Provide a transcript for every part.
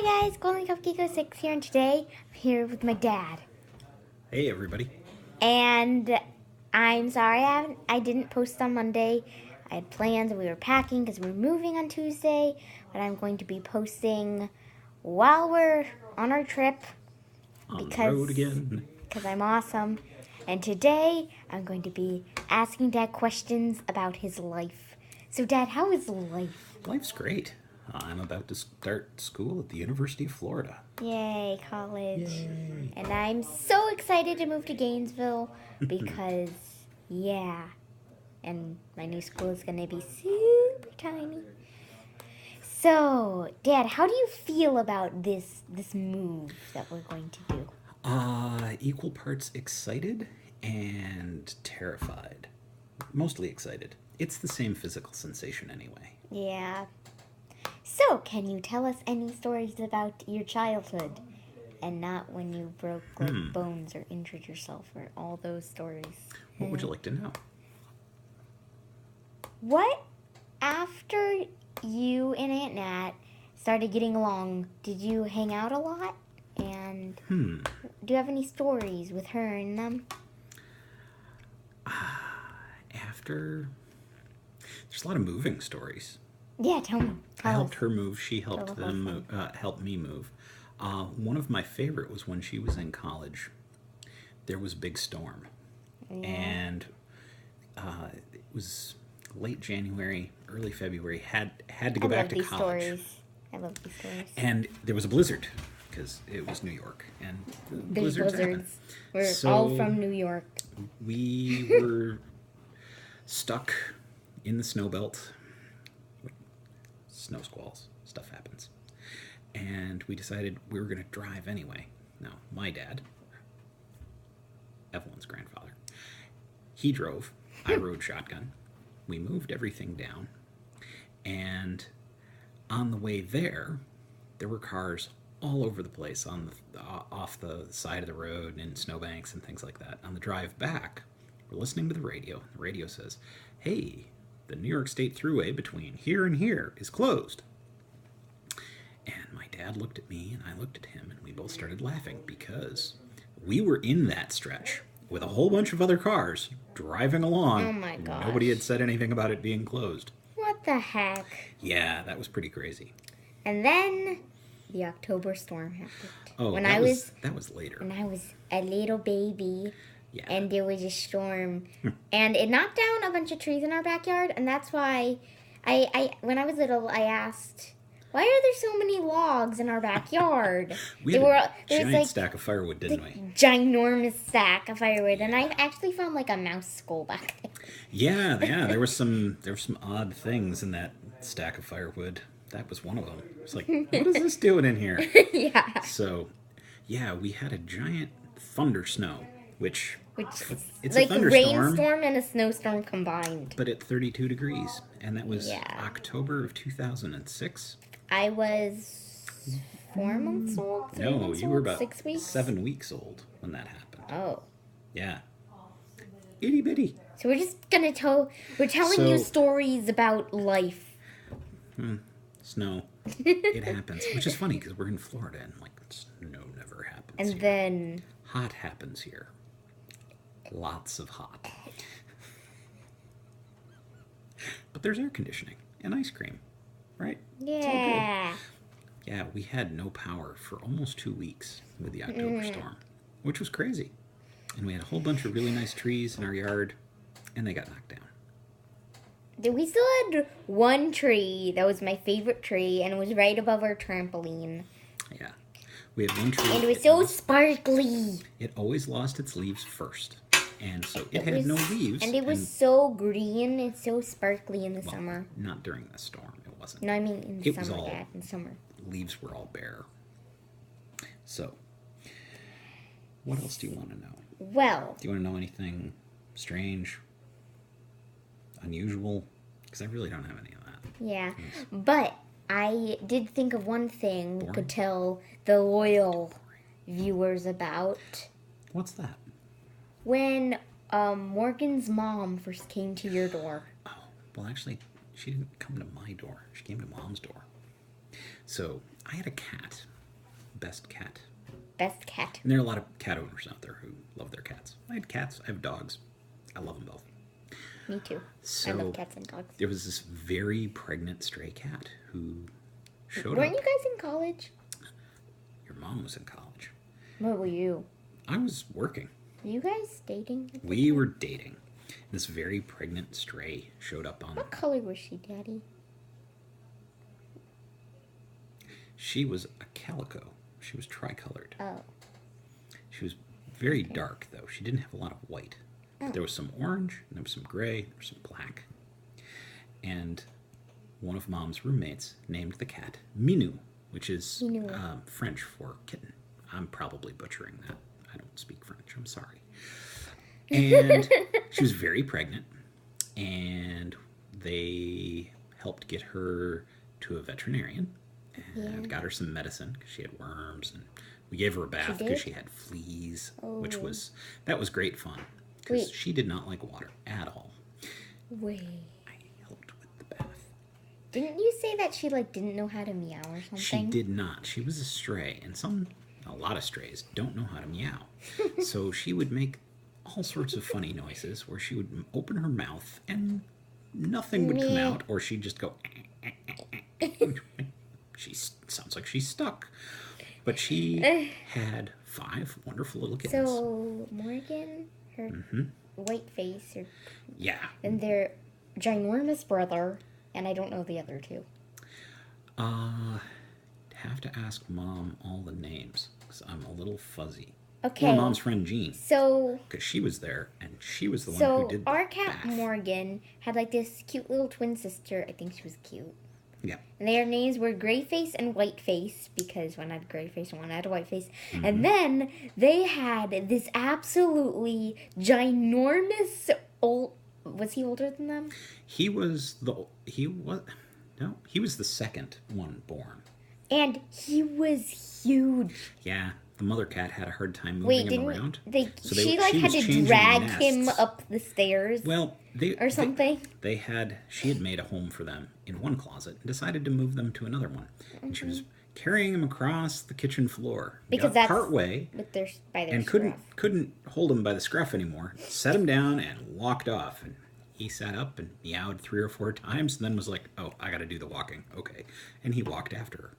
Hi guys, Golden Cupcake 06 here, and today I'm here with my dad. Hey everybody. And I'm sorry I didn't post on Monday. I had plans and we were packing because we were moving on Tuesday, but I'm going to be posting while we're on our trip On the road again. because I'm awesome. And today I'm going to be asking Dad questions about his life. So Dad, how is life? Life's great. I'm about to start school at the University of Florida. Yay, college. Yay. And I'm so excited to move to Gainesville because, yeah, and my new school is going to be super tiny. So, Dad, how do you feel about this move that we're going to do? Equal parts excited and terrified. Mostly excited. It's the same physical sensation anyway. Yeah. So, can you tell us any stories about your childhood? And not when you broke bones or injured yourself or all those stories. What would you like to know? What, after you and Aunt Nat started getting along, did you hang out a lot? And do you have any stories with her and them? There's a lot of moving stories. Yeah, tell me. I helped her move. She helped help me move. One of my favorite was when she was in college. There was a big storm, and it was late January, early February. Had to go back to college. I love these stories. And there was a blizzard because it was New York, and There's blizzards. We're all from New York. We were stuck in the snow belt. Snow squalls, stuff happens. And we decided we were going to drive anyway. Now, my dad, Evelyn's grandfather, he drove. I rode shotgun. We moved everything down. And on the way there were cars all over the place off the side of the road and in snowbanks and things like that. On the drive back, we're listening to the radio. The radio says, "Hey, the New York State Thruway between here and here is closed." And my dad looked at me and I looked at him, and we both started laughing because we were in that stretch with a whole bunch of other cars driving along. Oh my gosh. Nobody had said anything about it being closed. What the heck? Yeah, that was pretty crazy. And then the October storm happened. Oh, that was later. When I was a little baby. Yeah. And there was a storm, and it knocked down a bunch of trees in our backyard, and that's why I when I was little, I asked, why are there so many logs in our backyard? We had a giant stack of firewood, didn't we? Ginormous stack of firewood, and I actually found like a mouse skull back there. Yeah, there were some odd things in that stack of firewood. That was one of them. It's like, what is this doing in here? Yeah. So, yeah, we had a giant thunder snow. Which it's like a thunderstorm, a rainstorm and a snowstorm combined. But at 32 degrees. And that was October of 2006. I was 4 months old? No, you were about 6 weeks? 7 weeks old when that happened. Oh. Yeah. Itty bitty. So we're just going to we're telling you stories about life. Snow. It happens. Which is funny because we're in Florida and like snow never happens and here. Then Hot happens here. Lots of hot. But there's air conditioning and ice cream, right? Yeah. It's all good. Yeah, we had no power for almost 2 weeks with the October storm, which was crazy. And we had a whole bunch of really nice trees in our yard, and they got knocked down. We still had one tree that was my favorite tree, and it was right above our trampoline. Yeah. We had one tree. And it was so sparkly. It always lost its leaves first. And so it had no leaves. And it was so green and so sparkly in the summer. Not during the storm. It wasn't. No, I mean in the summer. Was all, yeah, in summer. Leaves were all bare. So, what else do you want to know? Well. Do you want to know anything strange? Unusual? Because I really don't have any of that. Yeah. But I did think of one thing we could tell the loyal viewers about. What's that? When Morgan's mom first came to your door. Oh, well, actually, she didn't come to my door. She came to Mom's door. So I had a cat. Best cat. Best cat. And there are a lot of cat owners out there who love their cats. I had cats. I have dogs. I love them both. Me too. So I love cats and dogs. there was this very pregnant stray cat who showed Weren't up. you guys in college? Your mom was in college. What were you? I was working. Were you guys dating? at the We time? were dating. This very pregnant stray showed up on. What color was she, Daddy? She was a calico. She was tricolored. Oh. She was very dark, though. She didn't have a lot of white. Oh. There was some orange, and there was some gray, there was some black. And one of Mom's roommates named the cat Minou, which is Minou. French for kitten. I'm probably butchering that. I don't speak French. I'm sorry. And she was very pregnant, and they helped get her to a veterinarian and got her some medicine because she had worms, and we gave her a bath did? because she had fleas, which Oh. was great fun because Wait. she did not like water at all. Wait. I helped with the bath. Didn't you say that she didn't know how to meow or something? She did not. She was a stray, and a lot of strays don't know how to meow. So she would make all sorts of funny noises where she would open her mouth and nothing would come Meh. out, or she'd just go. She sounds like she's stuck. But she had 5 wonderful little kittens. So Morgan, her white face, Yeah. and their ginormous brother, and I don't know the other two. Have to ask Mom all the names because I'm a little fuzzy. Okay. Or Mom's friend Jean, So because she was there and she was the one so who did the our cat bath. Morgan had this cute little twin sister. I think she was cute. Yeah. And their names were Grayface and Whiteface because one had Grayface and one had a Whiteface. Mm-hmm. And then they had this absolutely ginormous old. Was he older than them? He was the second one born. And he was huge. Yeah, the mother cat had a hard time Wait, moving him didn't around. they? So She she had was to changing drag nests. him up the stairs. Well, or something. She had made a home for them in one closet and decided to move them to another one. And she Mm-hmm. was carrying them across the kitchen floor. Because got that's part way with their by their and scruff. couldn't hold him by the scruff anymore. Set him down and walked off. And he sat up and meowed 3 or 4 times and then was like, "Oh, I got to do the walking." Okay. And he walked after her.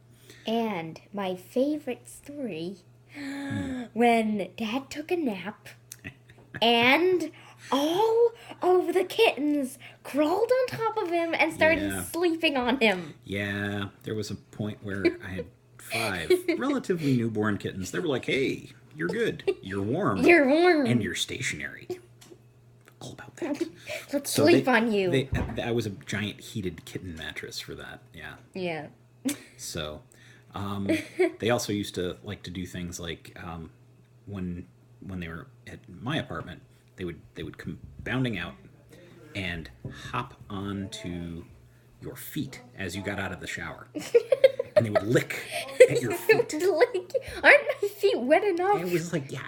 And my favorite story, when Dad took a nap and all of the kittens crawled on top of him and started Yeah. sleeping on him. Yeah, there was a point where I had 5 relatively newborn kittens. They were like, "Hey, you're good. You're warm. You're warm. And you're stationary." All about that. Let's So sleep on you. I was a giant heated kitten mattress for that. Yeah. Yeah. So, they also used to like to do things like when they were at my apartment, they would come bounding out and hop onto your feet as you got out of the shower, and they would lick at your feet. Aren't my feet wet enough? And it was like, yeah,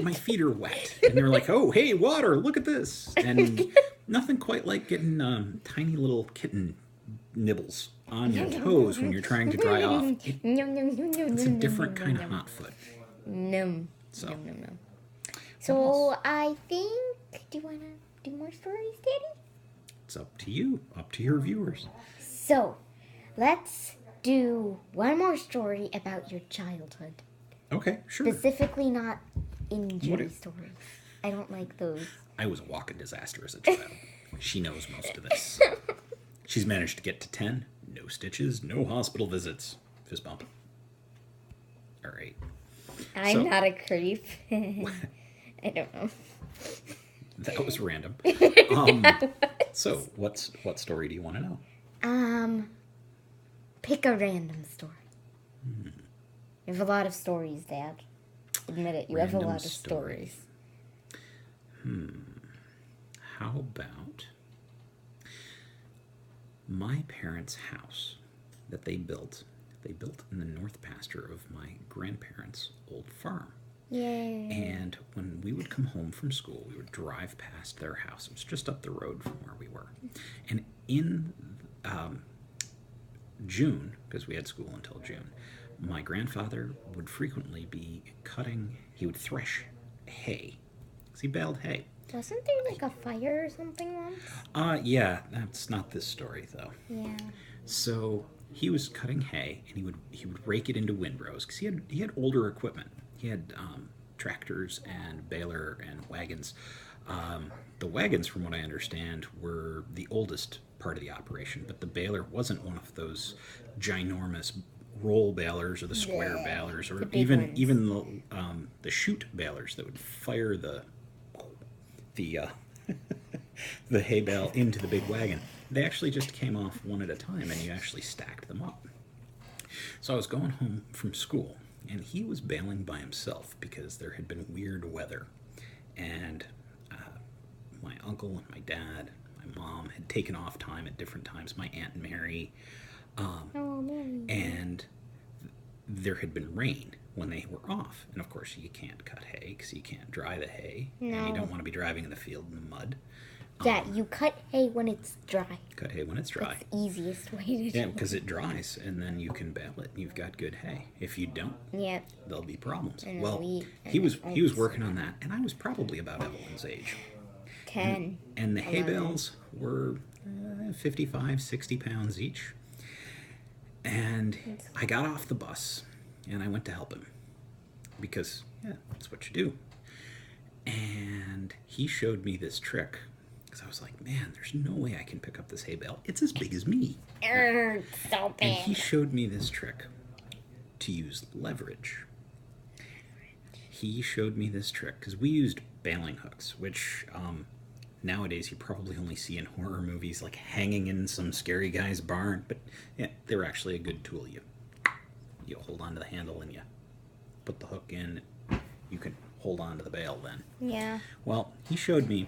my feet are wet, and they were like, "Oh, hey, water! Look at this!" And nothing quite like getting tiny little kitten nibbles on your toes when you're trying to dry off. It's a different kind of hot foot. Num. So. Num, num, num. So I think. Do you want to do more stories, Daddy? It's up to you, up to your viewers. So, let's do one more story about your childhood. Okay, sure. Specifically, not injury What stories. I don't like those. I was a walking disaster as a child. She knows most of this. She's managed to get to 10. No stitches, no hospital visits. Fist bump. All right. I'm So- not a creep. I don't know. That was random. So, what story do you want to know? Pick a random story. You have a lot of stories, Dad. Admit it, you have a Random lot of story. stories. How about my parents' house that they built? They built in the north pasture of my grandparents' old farm. Yay. And when we would come home from school, we would drive past their house. It was just up the road from where we were. And in June, because we had school until June, my grandfather would frequently be cutting, he would thresh hay. So he baled hay. Wasn't there like a fire or something once? Yeah, that's not this story though. Yeah. So he was cutting hay, and he would rake it into windrows because he had older equipment. He had tractors and baler and wagons. The wagons, from what I understand, were the oldest part of the operation, but the baler wasn't one of those ginormous roll balers or the square balers, or even the chute balers that would fire the the hay bale into the big wagon. They actually just came off one at a time, and you actually stacked them up. So I was going home from school, and he was baling by himself because there had been weird weather, and my uncle and my dad, my mom had taken off time at different times. My Aunt Mary, and there had been rain when they were off, and of course you can't cut hay because you can't dry the hay, and you don't want to be driving in the field in the mud. Yeah, you cut hay when it's dry. Cut hay when it's dry. That's the easiest way to do it. Yeah, because it dries, and then you can bale it, and you've got good hay. If you don't, there'll be problems. Well, he was working on that, and I was probably about Evelyn's age. 10. And the hay bales were 55, 60 pounds each. And I got off the bus, and I went to help him. Because, that's what you do. And he showed me this trick. Because I was like, man, there's no way I can pick up this hay bale. It's as big as me. So big. And he showed me this trick to use leverage. He showed me this trick because we used baling hooks, which nowadays you probably only see in horror movies, like hanging in some scary guy's barn. But yeah, they're actually a good tool. You hold on to the handle and you put the hook in. You can hold on to the bale then. Yeah. Well, he showed me,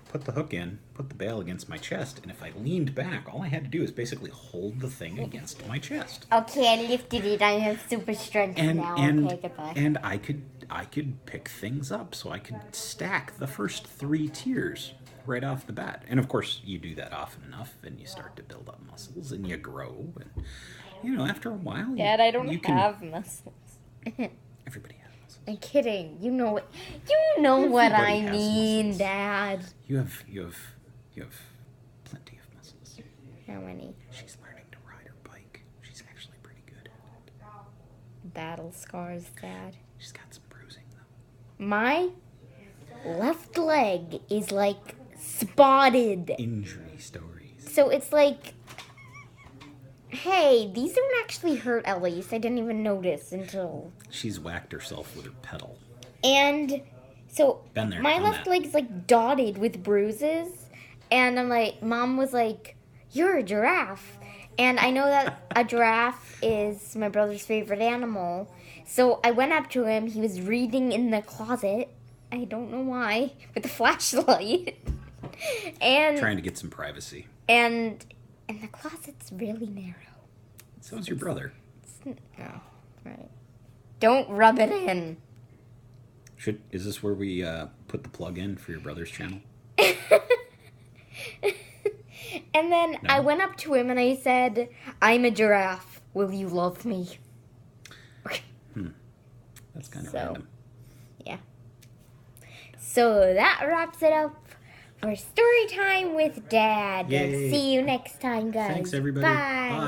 put the hook in, put the bale against my chest, and if I leaned back, all I had to do is basically hold the thing against my chest. Okay, I lifted it. I have super strength now. Okay, goodbye. And I could pick things up, so I could stack the first 3 tiers right off the bat. And of course, you do that often enough, and you start to build up muscles, and you grow, and after a while, Dad, I don't have muscles. Everybody has muscles. I'm kidding. You know what I mean, muscles. Dad. You have plenty of muscles. How many? She's learning to ride her bike. She's actually pretty good at it. Battle scars, Dad. She's got some bruising though. My left leg is like spotted. Injury stories. So it's like, hey, these don't actually hurt, at least. I didn't even notice until... She's whacked herself with her pedal. And so my left leg's like dotted with bruises. And I'm like, Mom was like, you're a giraffe. And I know that a giraffe is my brother's favorite animal. So I went up to him. He was reading in the closet. I don't know why. With a flashlight. And trying to get some privacy. And the closet's really narrow. So is your brother. Oh, right. Don't rub it in. Is this where we put the plug in for your brother's channel? And then I went up to him and I said, I'm a giraffe. Will you love me? That's kind of random. Yeah. So that wraps it up for story time with Dad. Yay. See you next time, guys. Thanks, everybody. Bye. Bye.